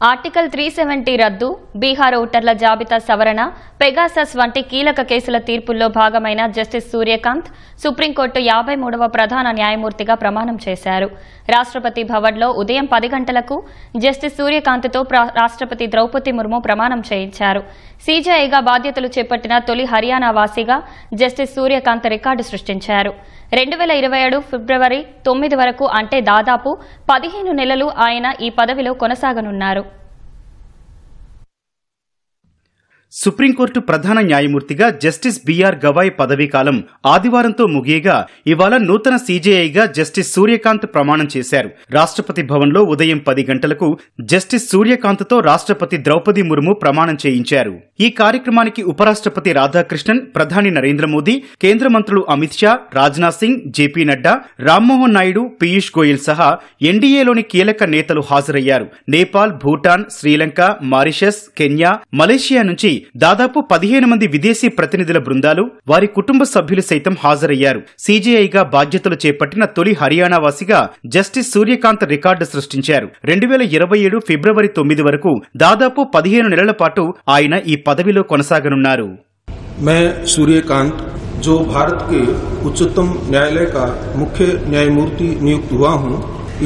Article 370 రద్దు, బీహార్ ఓటర్ల జాబితా సవరణ, పెగాసస్ వంటి కీలక కేసుల తీర్పుల్లో భాగమైన జస్టిస్ సూర్యకాంత్ సుప్రీంకోర్టు 53వ ప్రధాన న్యాయమూర్తిగా ప్రమాణం చేశారు. రాష్ట్రపతి భవన్లో ఉదయం 10 గంటలకు జస్టిస్ సూర్యకాంత్తో రాష్ట్రపతి ద్రౌపది ముర్ము ప్రమాణం చేయించారు. సీజేఐగా బాధ్యతలు చేపట్టిన తొలి హర్యానా వాసిగా జస్టిస్ సూర్యకాంత్ రికార్డు సృష్టించారు. 2027 ఫిబ్రవరి 9 వరకు అంటే దాదాపు 15 నెలలు ఆయన ఈ పదవిలో కొనసాగనున్నారు. సుప్రీంకోర్టు ప్రధాన న్యాయమూర్తిగా జస్టిస్ బిఆర్ గవాయ్ పదవీకాలం ఆదివారంతో ముగియగా ఇవాళ నూతన సీజేఐగా జస్టిస్ సూర్యకాంత్ ప్రమాణం చేశారు. రాష్ట్రపతి భవన్లో ఉదయం 10 గంటలకు జస్టిస్ సూర్యకాంత్తో రాష్ట్రపతి ద్రౌపది ముర్ము ప్రమాణం చేయించారు. ఈ కార్యక్రమానికి ఉపరాష్ట్రపతి రాధాకృష్ణన్, ప్రధాని నరేంద్ర మోదీ, కేంద్ర మంత్రులు అమిత్ షా, రాజ్నాథ్ సింగ్, జేపీ నడ్డా, రామ్మోహన్ నాయుడు, పీయూష్ గోయల్ సహా ఎన్డీఏలోని కీలక నేతలు హాజరయ్యారు. Nepal, Bhutan, Sri Lanka, Mauritius, Kenya, Malaysia నుంచి దాదాపు 15 మంది విదేశీ ప్రతినిధుల బృందాలు, వారి కుటుంబ సభ్యులు సైతం హాజరయ్యారు. సీజేఐగా బాధ్యతలు చేపట్టిన తొలి హర్యానా వాసిగా జస్టిస్ సూర్యకాంత్ రికార్డు సృష్టించారు. 2027 ఫిబ్రవరి 9 వరకు దాదాపు 15 నెలల పాటు ఆయన ఈ పదవిలో కొనసాగనున్నారు. मैं सूर्यकांत, जो भारत के उच्चतम न्यायालय का मुख्य न्यायमूर्ति नियुक्त हुआ हूं,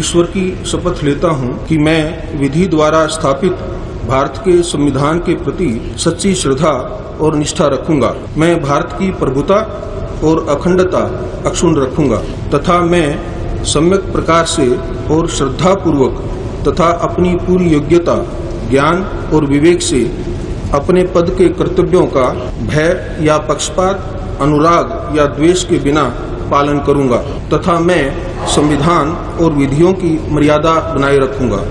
ईश्वर की शपथ लेता हूं कि मैं विधि द्वारा स्थापित भारत के संविधान के प्रति सच्ची श्रद्धा और निष्ठा रखूंगा। मैं भारत की प्रभुता और अखंडता अक्षुण्ण रखूंगा तथा मैं सम्यक प्रकार से और श्रद्धापूर्वक तथा अपनी पूरी योग्यता, ज्ञान और विवेक से अपने पद के कर्तव्यों का भय या पक्षपात, अनुराग या द्वेष के बिना पालन करूंगा तथा मैं संविधान और विधियों की मर्यादा बनाए रखूंगा।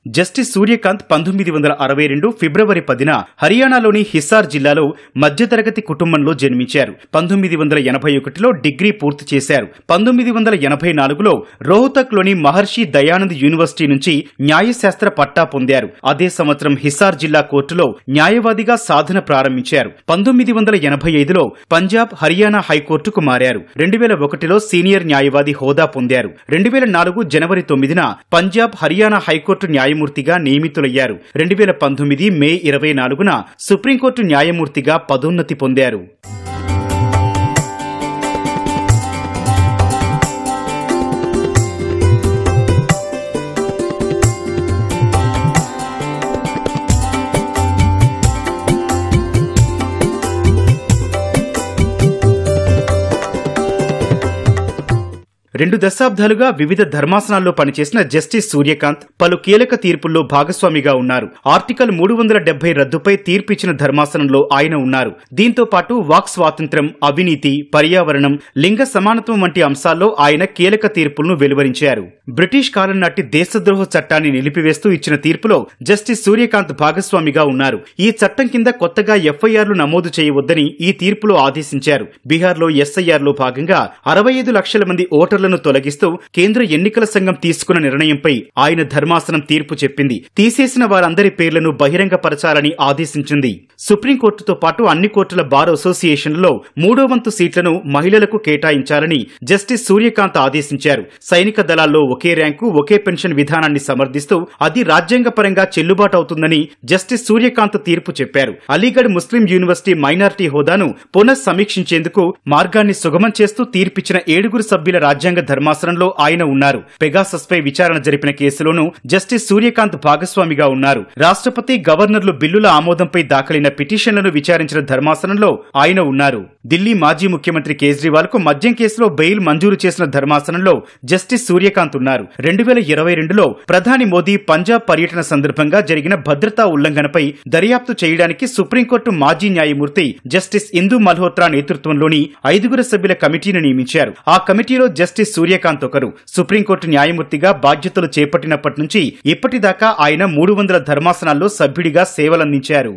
జస్టిస్ సూర్యకాంత్ 1962 ఫిబ్రవరి 10న హర్యానాలోని హిస్సార్ జిల్లాలో మధ్యతరగతి కుటుంబంలో జన్మించారు. 1981లో డిగ్రీ పూర్తి చేశారు. 1984లో రోహ్తక్లోని మహర్షి దయానంద్ యూనివర్సిటీ నుంచి న్యాయశాస్త్ర పట్టా పొందారు. అదే సంవత్సరం హిస్సార్ జిల్లా కోర్టులో న్యాయవాదిగా సాధన ప్రారంభించారు. 1985లో పంజాబ్, హర్యానా హైకోర్టుకు మారారు. 2001లో సీనియర్ న్యాయవాది హోదా పొందారు. 2004 జనవరి 9న పంజాబ్, హర్యానా హైకోర్టు న్యాయమూర్తిగా నియమితులయ్యారు. 2019 మే 24న సుప్రీంకోర్టు న్యాయమూర్తిగా పదోన్నతి పొందారు. రెండు దశాబ్దాలుగా వివిధ ధర్మాసనాల్లో పనిచేసిన జస్టిస్ సూర్యకాంత్ పలు కీలక తీర్పుల్లో భాగస్వామిగా ఉన్నారు. ఆర్టికల్ 370 రద్దుపై తీర్పిచ్చిన ధర్మాసనంలో ఆయన ఉన్నారు. దీంతో పాటు వాక్ స్వాతంత్ర్యం, అవినీతి, పర్యావరణం, లింగ సమానత్వం వంటి అంశాల్లో ఆయన కీలక తీర్పులను వెలువరించారు. బ్రిటిష్ కాలం నాటి దేశద్రోహ చట్టాన్ని నిలిపివేస్తూ ఇచ్చిన తీర్పులో జస్టిస్ సూర్యకాంత్ భాగస్వామిగా ఉన్నారు. ఈ చట్టం కింద కొత్తగా ఎఫ్ఐఆర్లు నమోదు చేయవద్దని ఈ తీర్పులో ఆదేశించారు. బీహార్లో ఎస్ఐఆర్లో భాగంగా 65 లక్షల మంది ఓటర్లు తొలగిస్తూ కేంద్ర ఎన్నికల సంఘం తీసుకున్న నిర్ణయంపై ఆయన ధర్మాసనం తీర్పు చెప్పింది. తీసేసిన వారందరి పేర్లను బహిరంగపరచాలని ఆదేశించింది. సుప్రీంకోర్టుతో పాటు అన్ని కోర్టుల బార్ అసోసియేషన్లలో 3వ వంతు సీట్లను మహిళలకు కేటాయించాలని జస్టిస్ సూర్యకాంత్ ఆదేశించారు. సైనిక దళాల్లో ఒకే ర్యాంకు, ఒకే పెన్షన్ విధానాన్ని సమర్థిస్తూ అది రాజ్యాంగపరంగా చెల్లుబాటు అవుతుందని జస్టిస్ సూర్యకాంత్ తీర్పు చెప్పారు. అలీగఢ్ ముస్లిం యూనివర్సిటీ మైనారిటీ హోదాను పునఃసమీక్షించేందుకు మార్గాన్ని సుగమం చేస్తూ తీర్పిచ్చిన 7 సభ్యుల రాజ్యాంగ ధర్మాసనంలో ఆయన ఉన్నారు. పెగాసస్ పై విచారణ జరిపిన కేసులోనూ జస్టిస్ సూర్యకాంత్ భాగస్వామిగా ఉన్నారు. రాష్ట్రపతి, గవర్నర్లు బిల్లుల ఆమోదంపై దాఖలైన పిటిషన్లను విచారించిన ధర్మాసనంలో ఆయన ఉన్నారు. ఢిల్లీ మాజీ ముఖ్యమంత్రి కేజ్రీవాల్ కు మద్యం కేసులో బెయిల్ మంజూరు చేసిన ధర్మాసనంలో జస్టిస్ సూర్యకాంత్ ఉన్నారు. 2022లో ప్రధాని మోదీ పంజాబ్ పర్యటన సందర్భంగా జరిగిన భద్రతా ఉల్లంఘనపై దర్యాప్తు చేయడానికి సుప్రీంకోర్టు మాజీ న్యాయమూర్తి జస్టిస్ ఇందు మల్హోత్రా నేతృత్వంలోని 5 సభ్యుల కమిటీని నియమించారు. ఆ కమిటీలో జస్టిస్ సూర్యకాంత్ ఒకరు. సుప్రీంకోర్టు న్యాయమూర్తిగా బాధ్యతలు చేపట్టినప్పటి నుంచి ఇప్పటిదాకా ఆయన 300 ధర్మాసనాల్లో సభ్యుడిగా సేవలందించారు.